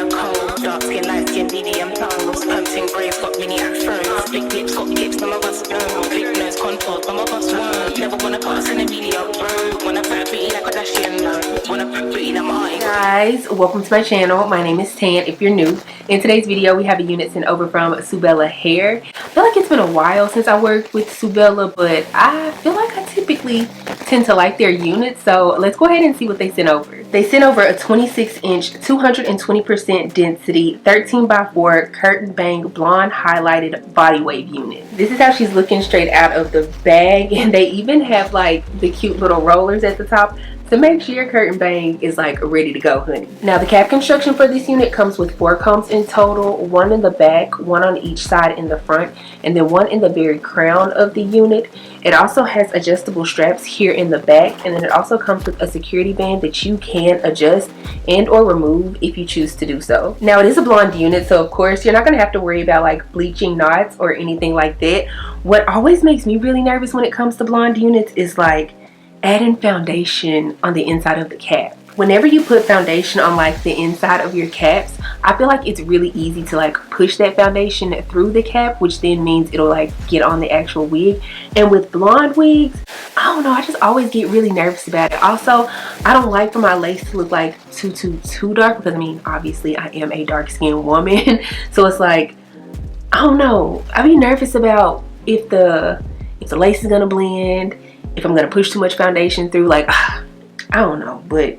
a cold, dark skin, light skin, medium tones, pumping braids, got mini afros, big lips, got tips, some of us don't, big nose contours, some of us won't, never wanna pass in a video, bro, wanna fat pretty like a Kardashian, wanna put pretty in my eyes. Guys, welcome to my channel. My name is Tan if you're new. In today's video, we have a unit sent over from Subella Hair. I feel like it's been a while since I worked with Subella, but I feel like I typically tend to like their units, so let's go ahead and see what they sent over. They sent over a 26-inch, 220% density, 13x4 curtain bang blonde highlighted body wave unit. This is how she's looking straight out of the bag, and they even have like the cute little rollers at the top to make sure your curtain bang is like ready to go, honey. Now the cap construction for this unit comes with 4 combs in total, 1 in the back, 1 on each side in the front, and then 1 in the very crown of the unit. It also has adjustable straps here in the back, and then it also comes with a security band that you can adjust and or remove if you choose to do so. Now it is a blonde unit, so of course you're not going to have to worry about like bleaching knots or anything like that. What always makes me really nervous when it comes to blonde units is like adding foundation on the inside of the cap. Whenever you put foundation on like the inside of your caps, I feel like it's really easy to like push that foundation through the cap, which then means it'll like get on the actual wig. And with blonde wigs, I don't know, I just always get really nervous about it. Also, I don't like for my lace to look like too dark, because I mean, obviously I am a dark skinned woman. So it's like, I don't know, I be nervous about if the lace is gonna blend, if I'm gonna push too much foundation through, like, I don't know. But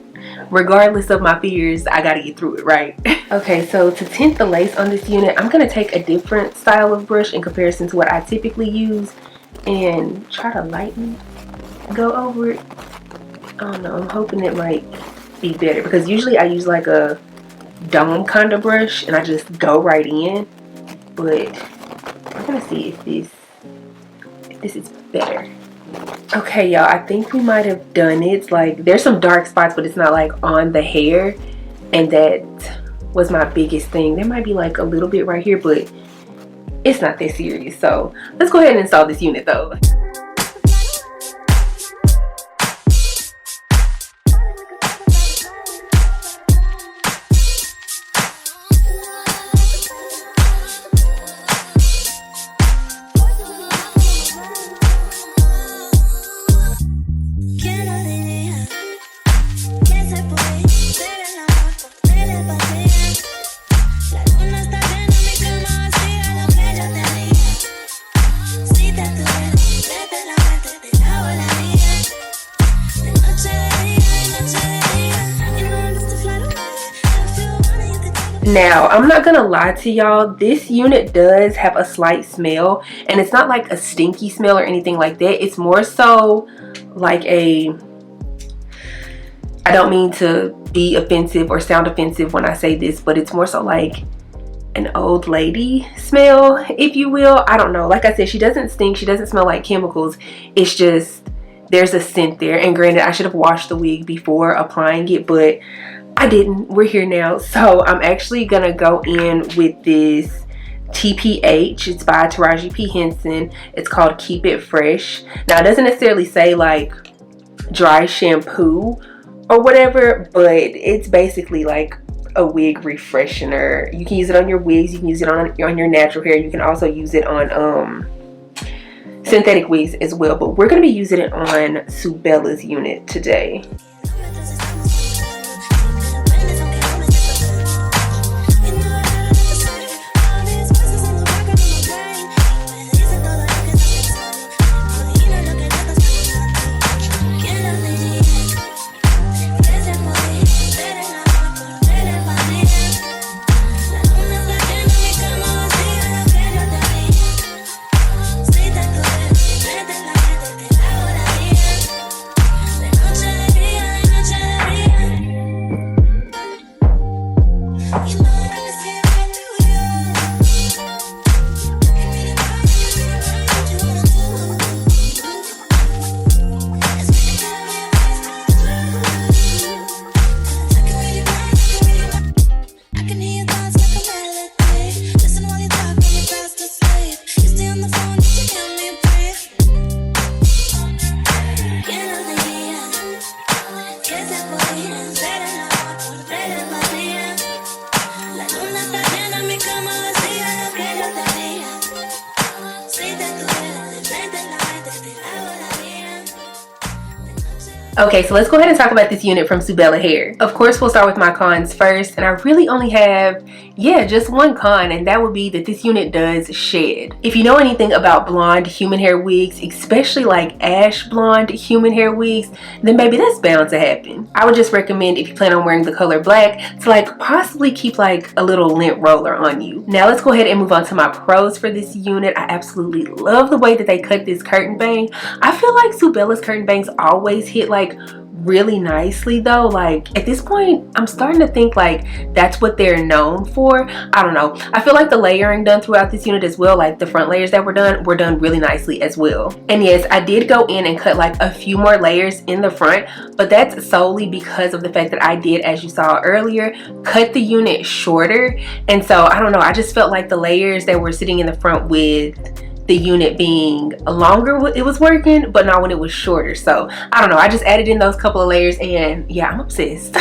regardless of my fears, I gotta get through it, right? Okay, so to tint the lace on this unit, I'm gonna take a different style of brush in comparison to what I typically use and try to lightly go over it. I don't know, I'm hoping it might be better, because usually I use like a dome kind of brush and I just go right in. But I'm gonna see if this is better. Okay, y'all, I think we might have done it. Like, there's some dark spots, but it's not like on the hair, and that was my biggest thing. There might be like a little bit right here, but it's not that serious. So let's go ahead and install this unit though. Now, I'm not gonna lie to y'all, this unit does have a slight smell, and it's not like a stinky smell or anything like that. It's more so like I don't mean to be offensive or sound offensive when I say this, but it's more so like an old lady smell, if you will. I don't know. Like I said, she doesn't stink, she doesn't smell like chemicals. It's just there's a scent there. And granted, I should have washed the wig before applying it, but I didn't. We're here now. So I'm actually gonna go in with this TPH. It's by Taraji P. Henson. It's called Keep It Fresh. Now, it doesn't necessarily say like dry shampoo or whatever, but it's basically like a wig refreshener. You can use it on your wigs, you can use it on your natural hair, you can also use it on synthetic wigs as well, but we're going to be using it on Subella's unit today. Okay, so let's go ahead and talk about this unit from Subella Hair. Of course, we'll start with my cons first, and I really only have, just one con, and that would be that this unit does shed. If you know anything about blonde human hair wigs, especially like ash blonde human hair wigs, then maybe that's bound to happen. I would just recommend, if you plan on wearing the color black, to like possibly keep like a little lint roller on you. Now let's go ahead and move on to my pros for this unit. I absolutely love the way that they cut this curtain bang. I feel like Subella's curtain bangs always hit like really nicely though. Like at this point I'm starting to think like that's what they're known for. I don't know, I feel like the layering done throughout this unit as well, like the front layers that were done really nicely as well. And yes, I did go in and cut like a few more layers in the front, but that's solely because of the fact that I did, as you saw earlier, cut the unit shorter. And so I don't know, I just felt like the layers that were sitting in the front with the unit being longer, it was working, but not when it was shorter. So I don't know, I just added in those couple of layers, and yeah, I'm obsessed.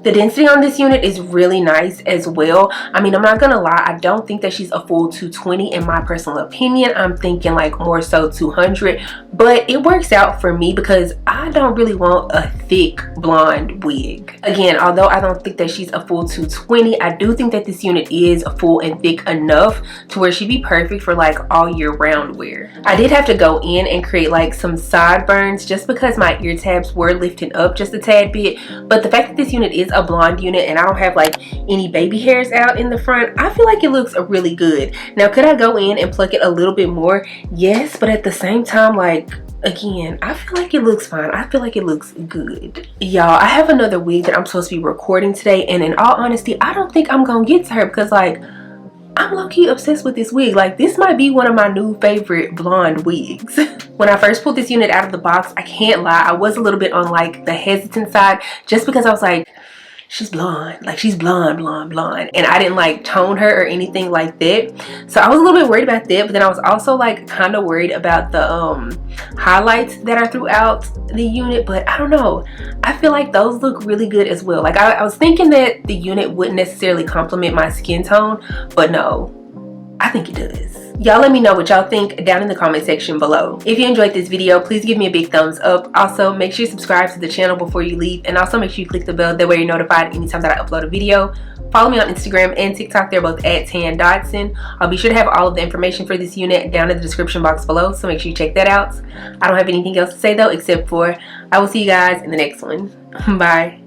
The density on this unit is really nice as well. I mean, I'm not gonna lie, I don't think that she's a full 220 in my personal opinion. I'm thinking like more so 200, but it works out for me because I don't really want a thick blonde wig. Again, although I don't think that she's a full 220, I do think that this unit is full and thick enough to where she'd be perfect for like all year round wear. I did have to go in and create like some sideburns just because my ear tabs were lifting up just a tad bit, but the fact that this unit is a blonde unit and I don't have like any baby hairs out in the front, I feel like it looks really good. Now, could I go in and pluck it a little bit more? Yes, but at the same time, like, again, I feel like it looks fine. I feel like it looks good. Y'all, I have another wig that I'm supposed to be recording today, and in all honesty, I don't think I'm gonna get to her because like I'm low-key obsessed with this wig. Like, this might be one of my new favorite blonde wigs. When I first pulled this unit out of the box, I can't lie, I was a little bit on like the hesitant side just because I was like, she's blonde, like she's blonde, and I didn't like tone her or anything like that. So I was a little bit worried about that, but then I was also like kind of worried about the highlights that are throughout the unit. But I don't know, I feel like those look really good as well. Like I was thinking that the unit wouldn't necessarily complement my skin tone, but no, I think it does. Y'all let me know what y'all think down in the comment section below. If you enjoyed this video, please give me a big thumbs up. Also, make sure you subscribe to the channel before you leave, and also make sure you click the bell, that way you're notified anytime that I upload a video. Follow me on Instagram and TikTok, they're both at Dotson. I'll be sure to have all of the information for this unit down in the description box below, so make sure you check that out. I don't have anything else to say though, except for I will see you guys in the next one. Bye.